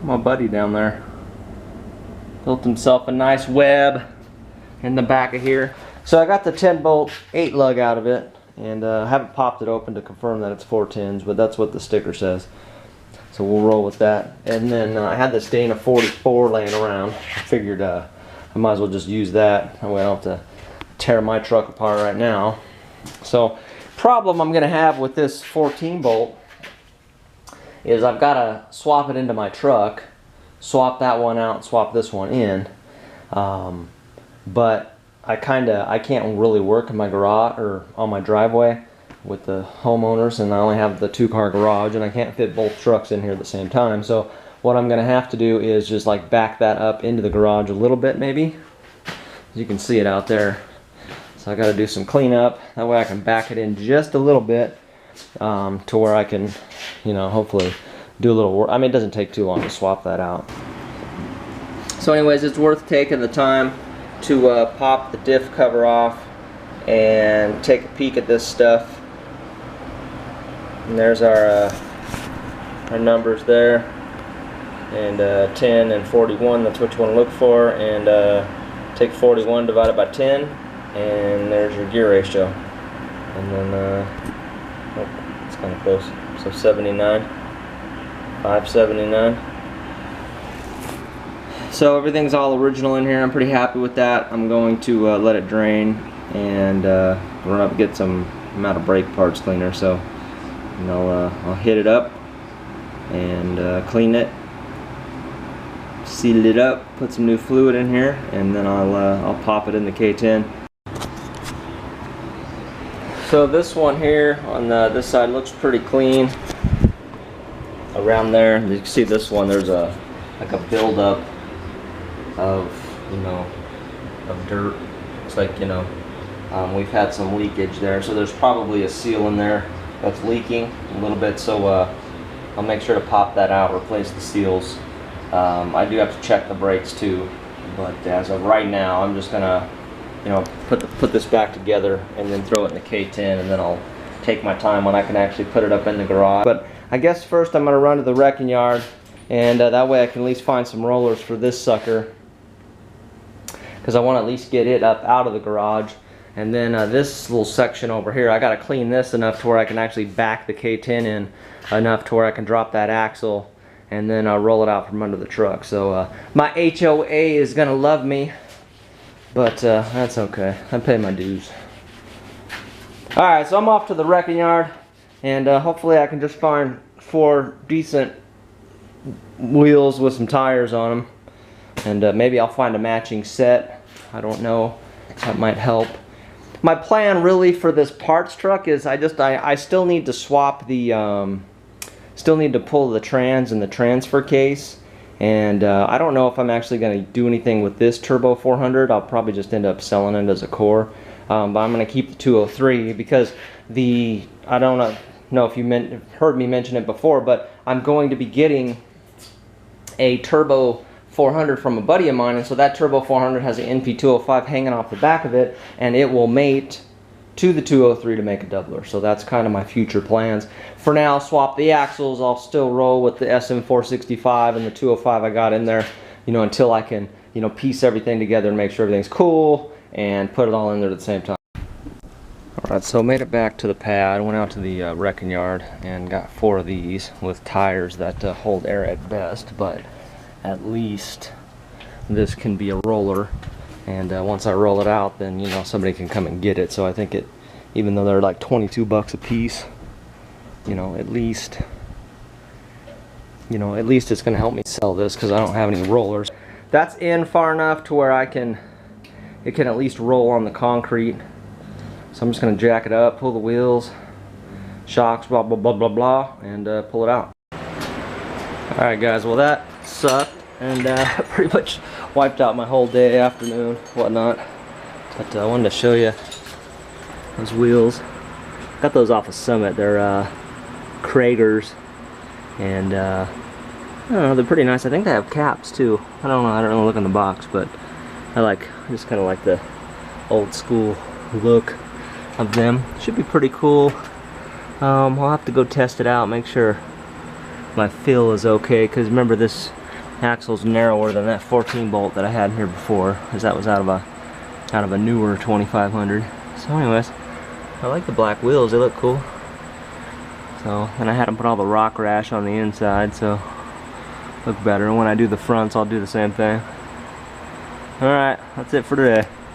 my buddy down there. Built himself a nice web in the back of here. So I got the 10 bolt 8 lug out of it, and I haven't popped it open to confirm that it's 410s, but that's what the sticker says. So we'll roll with that. And then I had this Dana 44 laying around. I figured I might as well just use that. That way I don't have to tear my truck apart right now. So problem I'm gonna have with this 14 bolt is I've got to swap it into my truck, swap that one out, swap this one in. But I can't really work in my garage or on my driveway with the homeowners, and I only have the 2-car garage, and I can't fit both trucks in here at the same time. So what I'm gonna have to do is just like back that up into the garage a little bit, maybe. You can see it out there. So I got to do some cleanup. That way I can back it in just a little bit to where I can, you know, hopefully do a little work. I mean, it doesn't take too long to swap that out. So anyways, it's worth taking the time to pop the diff cover off and take a peek at this stuff. And there's our numbers there, and 10 and 41, that's what you want to look for, and take 41 divided by 10, and there's your gear ratio. And then oh, it's kind of close, so 79, 579. So everything's all original in here. I'm pretty happy with that. I'm going to let it drain and run up and get some amount of brake parts cleaner. So, you know, I'll hit it up and clean it, seal it up, put some new fluid in here, and then I'll pop it in the K10. So this one here on this side looks pretty clean. Around there, you can see this one. There's like a buildup of, you know, of dirt. It's like, you know, we've had some leakage there, so there's probably a seal in there that's leaking a little bit. So I'll make sure to pop that out, replace the seals. I do have to check the brakes too, but as of right now, I'm just gonna, you know, put this back together and then throw it in the K10, and then I'll take my time when I can actually put it up in the garage. But I guess first I'm gonna run to the wrecking yard, and that way I can at least find some rollers for this sucker, because I want to at least get it up out of the garage. And then this little section over here, I got to clean this enough to where I can actually back the K10 in enough to where I can drop that axle and then roll it out from under the truck. So my HOA is gonna love me, but that's okay. I pay my dues. Alright, so I'm off to the wrecking yard, and hopefully I can just find 4 decent wheels with some tires on them, and maybe I'll find a matching set. I don't know, that might help. My plan really for this parts truck is I still need to swap the still need to pull the trans and the transfer case, and I don't know if I'm actually going to do anything with this Turbo 400. I'll probably just end up selling it as a core, but I'm going to keep the 203 because I don't know if you heard me mention it before, but I'm going to be getting a Turbo 400 from a buddy of mine, and so that Turbo 400 has an NP205 hanging off the back of it, and it will mate to the 203 to make a doubler. So that's kind of my future plans. For now, I'll swap the axles. I'll still roll with the SM465 and the 205 I got in there, you know, until I can, you know, piece everything together and make sure everything's cool and put it all in there at the same time. Alright, so made it back to the pad. Went out to the wrecking yard and got 4 of these with tires that hold air at best, but at least this can be a roller, and once I roll it out, then, you know, somebody can come and get it. So I think it, even though they're like 22 bucks a piece, you know, at least it's gonna help me sell this, because I don't have any rollers. That's in far enough to where it can at least roll on the concrete. So I'm just gonna jack it up, pull the wheels, shocks, blah blah blah blah blah, and pull it out. Alright guys, well that sucked, and pretty much wiped out my whole day, afternoon, whatnot. But I wanted to show you those wheels. Got those off of Summit. They're Kragers, and I don't know, they're pretty nice. I think they have caps too. I don't know, I don't really look in the box, but I just kind of like the old school look of them. Should be pretty cool. I'll have to go test it out, make sure my feel is okay, because remember, this axle's narrower than that 14 bolt that I had in here before, because that was out of a kind of a newer 2500. So anyways, I like the black wheels, they look cool. So, and I had them put all the rock rash on the inside, so look better. And when I do the fronts, I'll do the same thing. Alright, that's it for today.